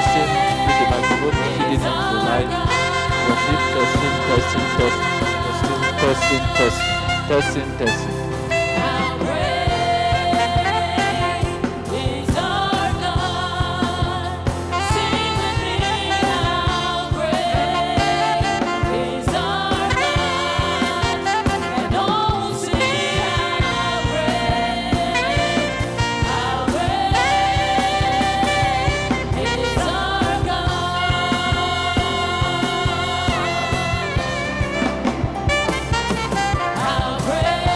testing. Use the microphone hidden in the mic. Worship testing, testing, testing, testing, testing, testing, testing. How great is our God? Sing with me, how great is our God? And all will see how great is our God. How great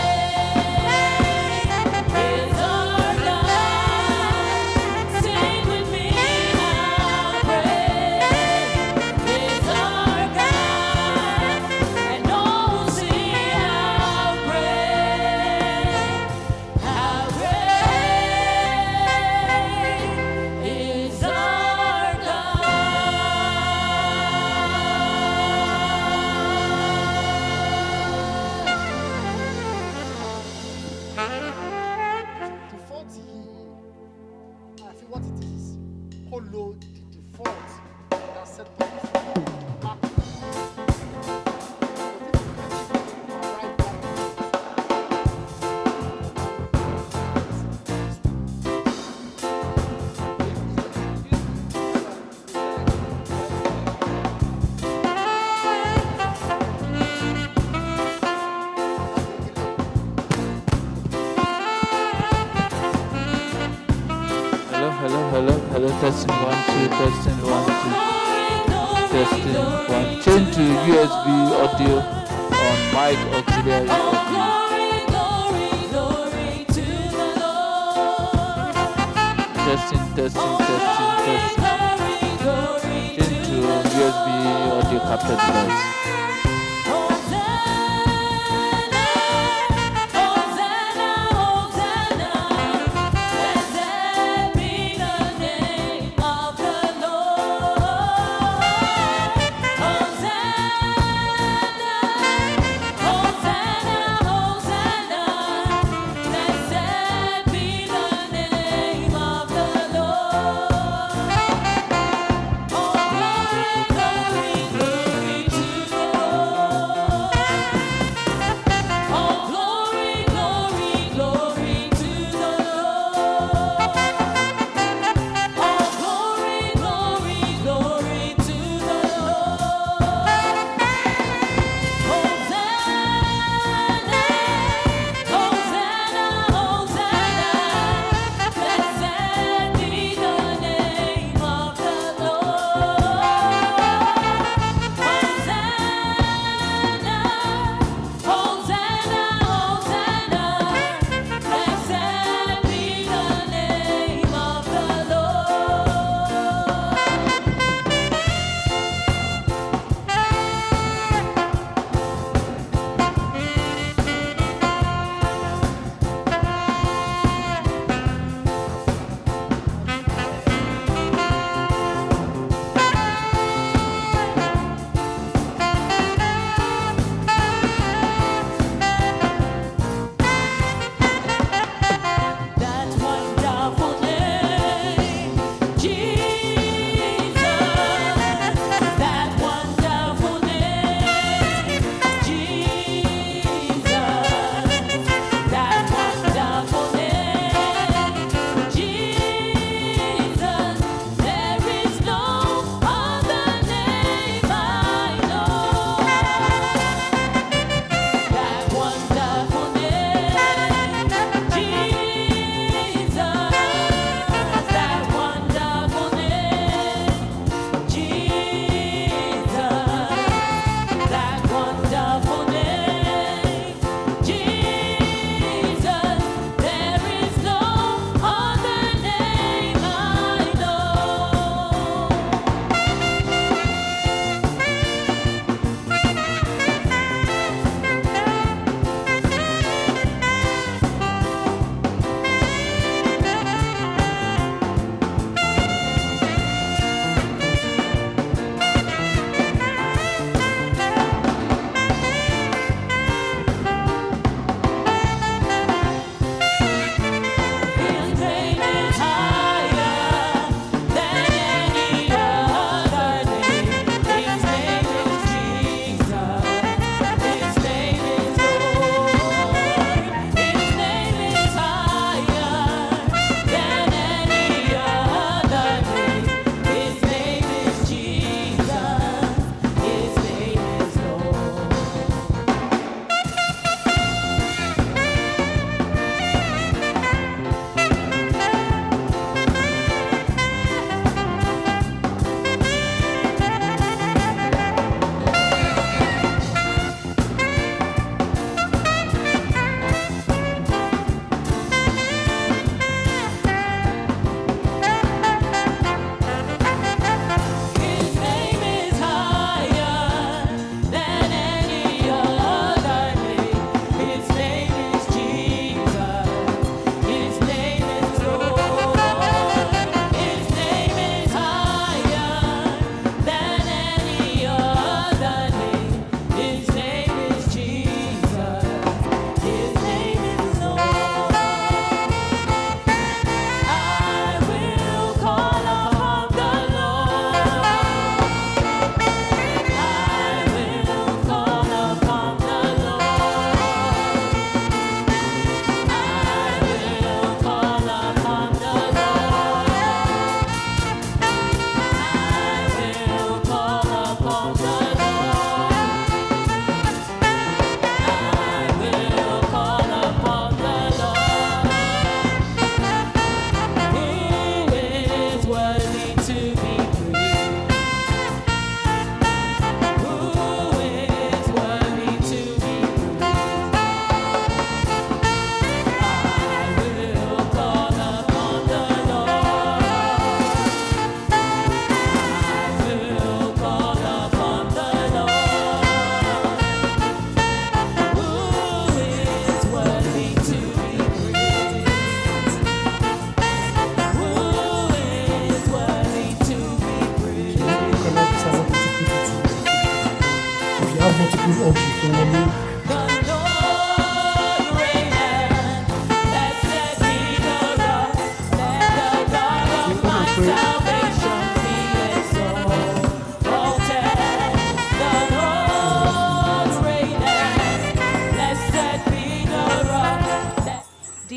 is our God? Sing with me, how great is our God? And all will see how great is our Default here. I feel what it is. Follow the default that set up. Back. Hello, hello, hello, hello. Testing 1, 2, testing 1, 2. Testing 1. Change to USB audio on mic auxiliary audio. Testing, testing, testing, testing. Change to USB audio capture device. Glory, glory to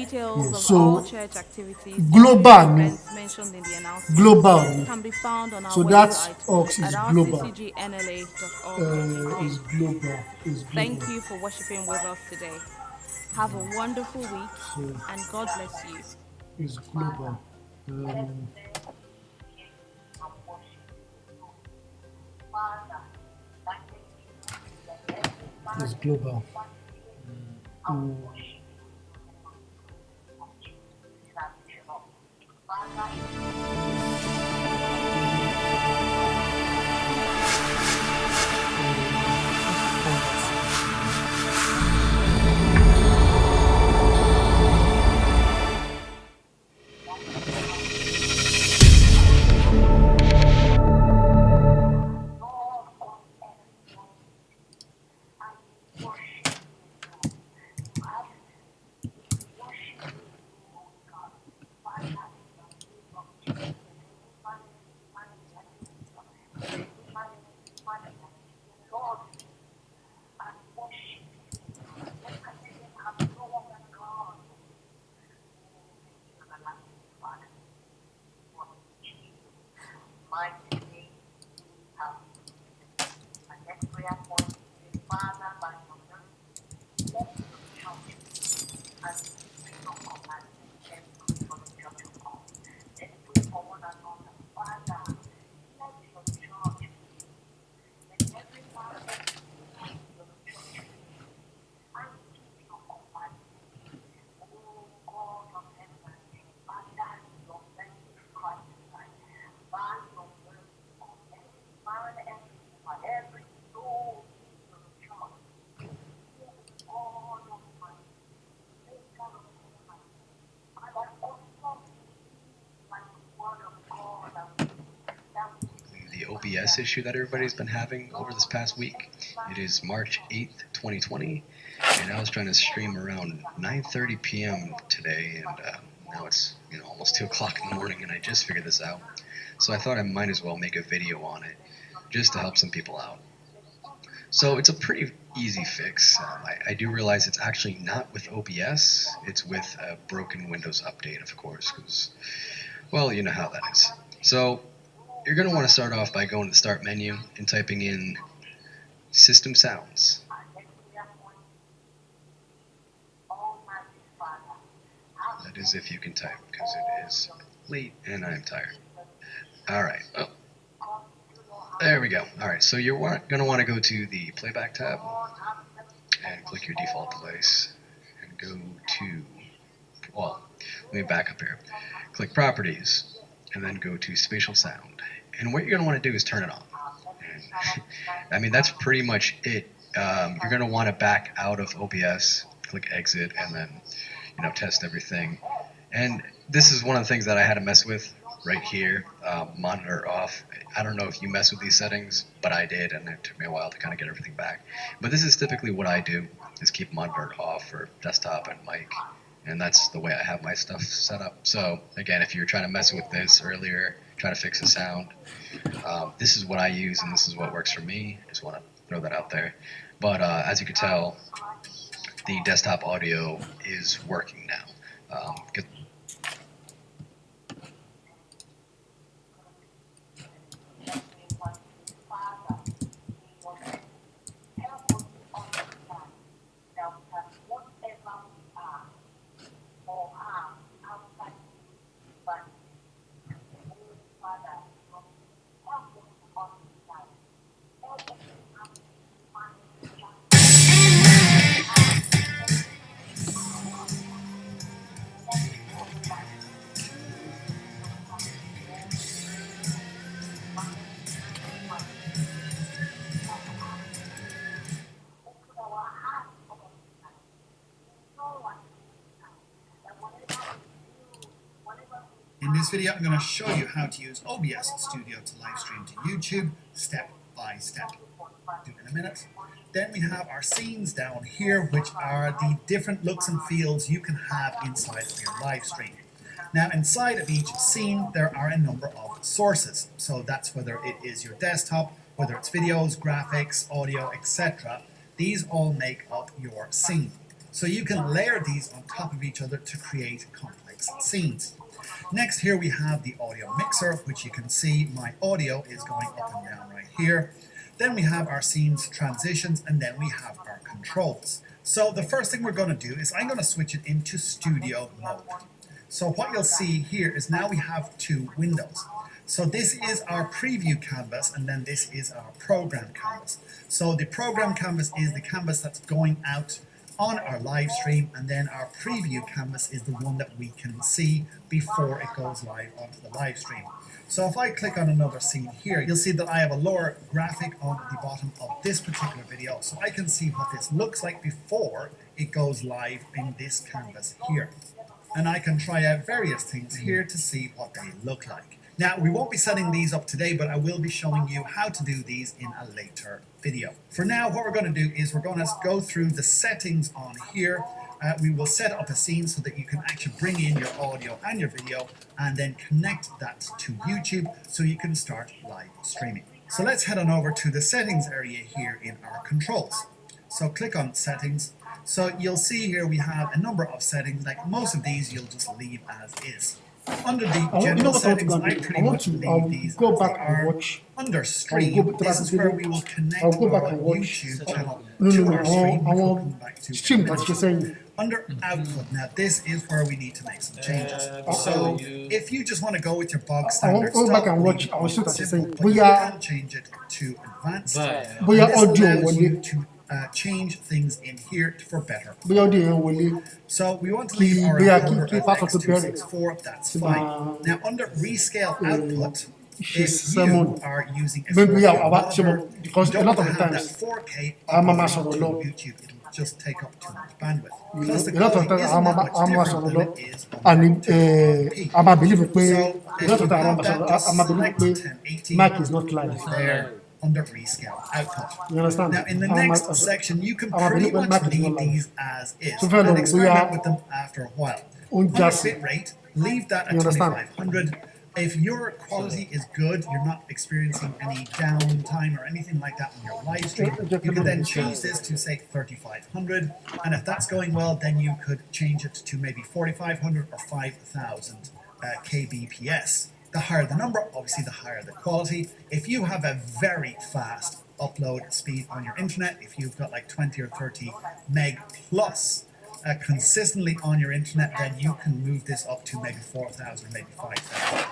Details Yes. of So, all church activities, global including ni, events mentioned in the announcement, global ni. can be found on our So that website ox at is global. rccgnla.org.uk. Is global. Is global. Thank you for worshiping with us today. Have a wonderful week So and God bless you. is global. Is global. The OBS issue that everybody's been having over this past week. It is March 8th, 2020, and I was trying to stream around 9:30 p.m. today, and now it's almost 2 o'clock in the morning, and I just figured this out. So I thought I might as well make a video on it, just to help some people out. So it's a pretty easy fix. I do realize it's actually not with OBS, it's with a broken Windows update, of course, because, well, you know how that is. So you're going to want to start off by going to the Start menu and typing in System Sounds. That is if you can type, because it is late and I'm tired. Alright, there we go. Alright, so you're going to want to go to the Playback tab and click your default device and go to, well, let me back up here. Click Properties and then go to Spatial Sound. And what you're going to want to do is turn it on. And, I mean, that's pretty much it. You're going to want to back out of OBS, click Exit, and then, test everything. And this is one of the things that I had to mess with right here, monitor off. I don't know if you mess with these settings, but I did, and it took me a while to kind of get everything back. But this is typically what I do, is keep monitor off for desktop and mic. And that's the way I have my stuff set up. So, again, if you're trying to mess with this earlier, try to fix the sound, this is what I use and this is what works for me. Just want to throw that out there. But as you can tell, the desktop audio is working now. In this video, I'm going to show you how to use OBS Studio to live stream to YouTube step by step. Do it in a minute. Then we have our scenes down here, which are the different looks and feels you can have inside of your live stream. Now, inside of each scene, there are a number of sources. So that's whether it is your desktop, whether it's videos, graphics, audio, etc. These all make up your scene. So you can layer these on top of each other to create complex scenes. Next here we have the audio mixer, which you can see my audio is going up and down right here. Then we have our scenes transitions, and then we have our controls. So the first thing we're going to do is I'm going to switch it into studio mode. So what you'll see here is now we have two windows. So this is our preview canvas, and then this is our program canvas. So the program canvas is the canvas that's going out on our live stream, and then our preview canvas is the one that we can see before it goes live onto the live stream. So if I click on another scene here, you'll see that I have a lower graphic on the bottom of this particular video, so I can see what this looks like before it goes live in this canvas here. And I can try out various things here to see what they look like. Now, we won't be setting these up today, but I will be showing you how to do these in a later video. For now, what we're going to do is we're going to go through the settings on here. We will set up a scene so that you can actually bring in your audio and your video and then connect that to YouTube so you can start live streaming. So let's head on over to the settings area here in our controls. So click on settings. So you'll see here we have a number of settings. Like most of these you'll just leave as is. Under the general settings, I pretty much leave these go as back they and are. watch. Under I'll stream, go back this is and where see- we will connect I'll go back our and watch. YouTube channel No, to no, our I stream. want We'll come back to stream that. that you're saying. Under output, now this is where we need to make some changes. I'll So show you. if you just want to go with your bog I standard want go back stuff, and watch. leave I it was on sure that you're simple, saying. but you Bóyá can change it to advanced. But bóyá And this audio allows you wọlé. to change things in here for better. Bóyá audio yẹn wọlé. So we want to leave our bóyá number kí at pásọ̀ tó bẹ̀rẹ̀. X264, that's Tí fine. máa- Now under rescale output, ṣe if sermon. you are using a Maybe 4K àwa ṣe monitor, mọ̀, because you don't a lot of want the to have times, that 4K a máa máa upload sọ̀rọ̀ to lọ. YouTube. It'll just take up too much bandwidth. You Plus the know, a lot of quality times isn't that much I'm different sọ̀rọ̀ than lọ. it is on And 1080p. I'm a believe pé So a if lot you of times have that, just I'm a believe select pé 1080 mic is not live. there under rescale output. You understand? Now, in the I'm a- next section, you can I'm a pretty believer much Mac is not leave live. these as is So, fellow, and we experiment are- with them after a while. Un Under just- bit rate, leave that at You understand? 2500. If your quality is good, you're not experiencing any downtime or anything like that on your live stream, you can then change this to say 3500. And if that's going well, then you could change it to maybe 4500 or 5000 kbps. The higher the number, obviously the higher the quality. If you have a very fast upload speed on your internet, if you've got like 20 or 30 meg plus consistently on your internet, then you can move this up to maybe 4,000 or maybe 5,000.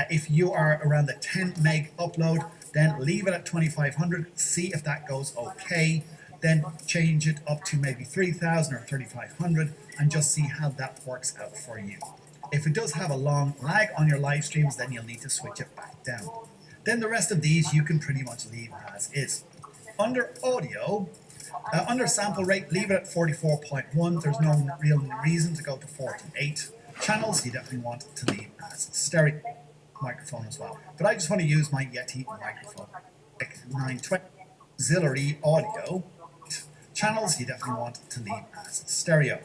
If you are around the 10 meg upload, then leave it at 2500, see if that goes okay, then change it up to maybe 3000 or 3500 and just see how that works out for you. If it does have a long lag on your live streams, then you'll need to switch it back down. Then the rest of these you can pretty much leave as is. Under audio, under sample rate, leave it at 44.1. There's no real reason to go to 48. Channels, you definitely want to leave as stereo microphone as well. But I just want to use my Yeti microphone. 920 auxiliary audio. Channels, you definitely want to leave as stereo.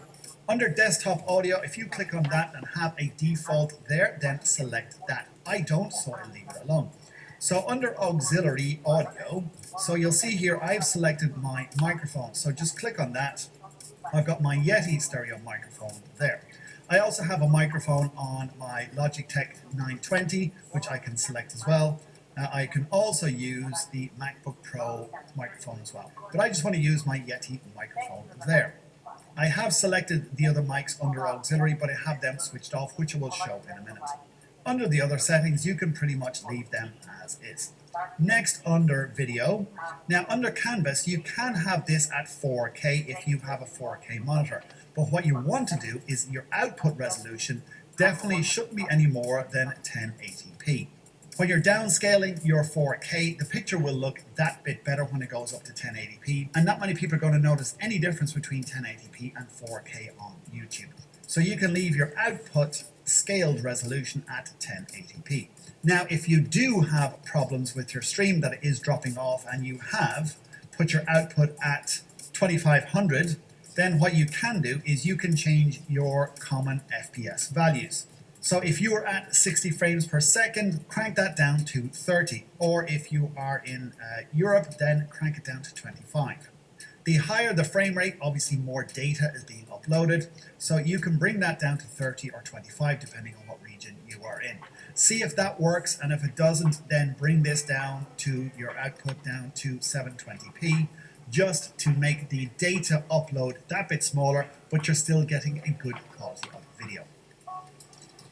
Under desktop audio, if you click on that and have a default there, then select that. I don't, so I leave it alone. So under auxiliary audio, so you'll see here I've selected my microphone. So just click on that. I've got my Yeti stereo microphone there. I also have a microphone on my Logitech 920, which I can select as well. I can also use the MacBook Pro microphone as well. But I just want to use my Yeti microphone there. I have selected the other mics under auxiliary, but I have them switched off, which I will show in a minute. Under the other settings, you can pretty much leave them as is. Next, under video. Now, under Canvas, you can have this at 4K if you have a 4K monitor. But what you want to do is your output resolution definitely shouldn't be any more than 1080p. When you're downscaling your 4K, the picture will look that bit better when it goes up to 1080p, and not many people are going to notice any difference between 1080p and 4K on YouTube. So you can leave your output scaled resolution at 1080p. Now, if you do have problems with your stream that it is dropping off and you have put your output at 2500, then what you can do is you can change your common FPS values. So if you are at 60 frames per second, crank that down to 30. Or if you are in Europe, then crank it down to 25. The higher the frame rate, obviously more data is being uploaded. So you can bring that down to 30 or 25 depending on what region you are in. See if that works, and if it doesn't, then bring this down to your output down to 720p, just to make the data upload that bit smaller, but you're still getting a good quality of video.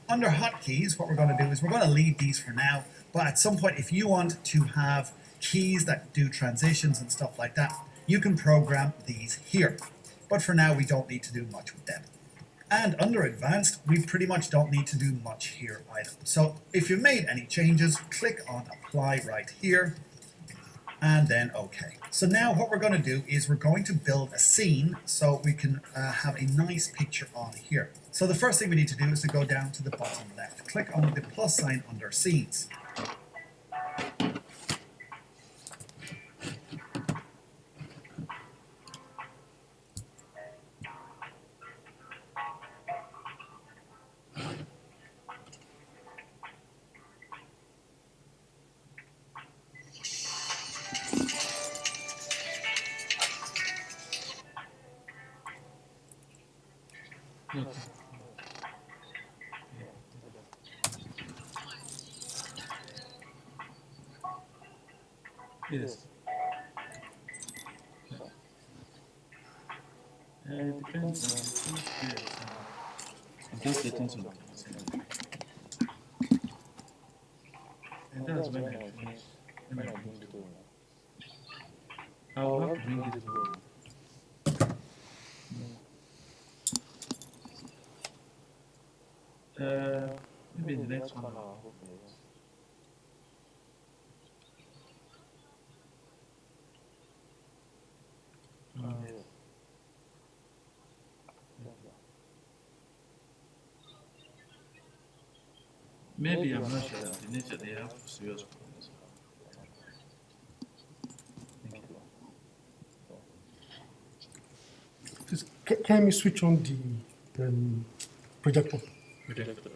Under hotkeys, what we're going to do is we're going to leave these for now, but at some point if you want to have keys that do transitions and stuff like that, you can program these here. But for now we don't need to do much with them. And under advanced, we pretty much don't need to do much here either. So if you've made any changes, click on apply right here, and then OK. So now what we're going to do is we're going to build a scene so we can have a nice picture on here. So the first thing we need to do is to go down to the bottom left. Click on the plus sign under scenes. Okay. Yes. It depends on those settings on and that's when I finish, when I bring it home. I'll have to bring it home. Maybe the next 1 hour. Maybe I'm not sure that the nature they have serious problems. Thank you. Please, can you switch on the projector? Projector.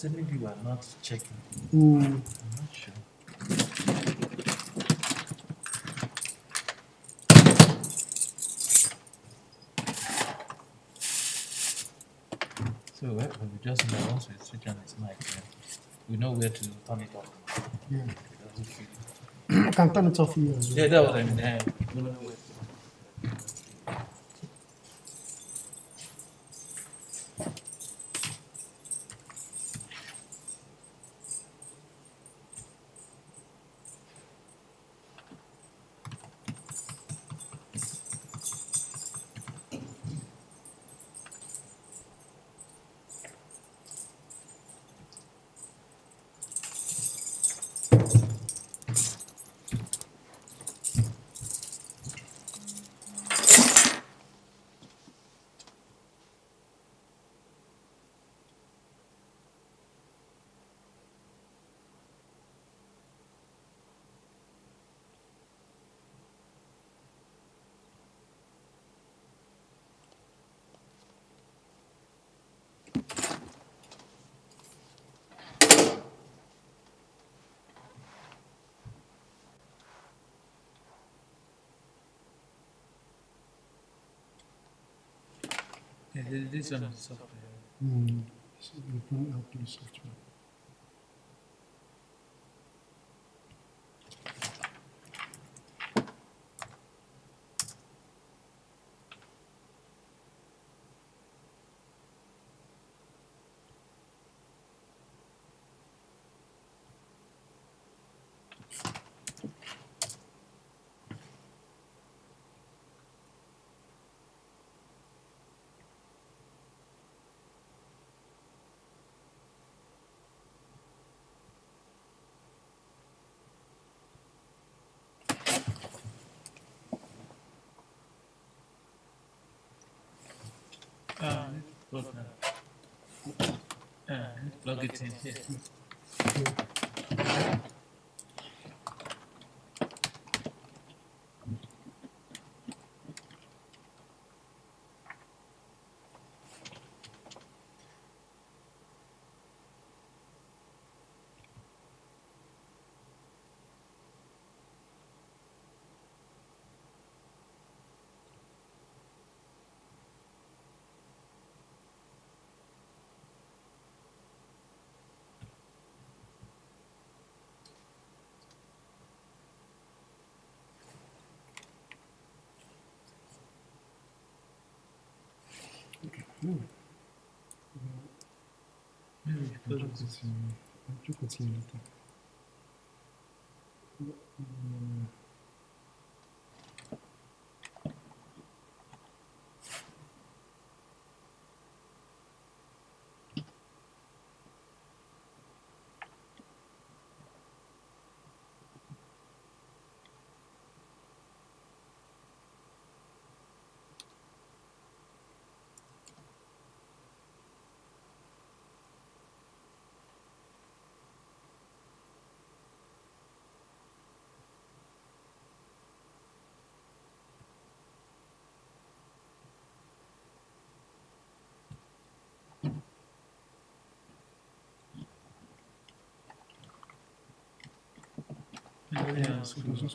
Maybe you are not checking. I'm not sure. So we just know once we switch on this mic, we know where to turn it off. Yeah. I can turn it off here as well. Yeah, that was I mean. We know where to. Yeah, this one is software. So we can help the software. Plug it in here. Più così. Scusa.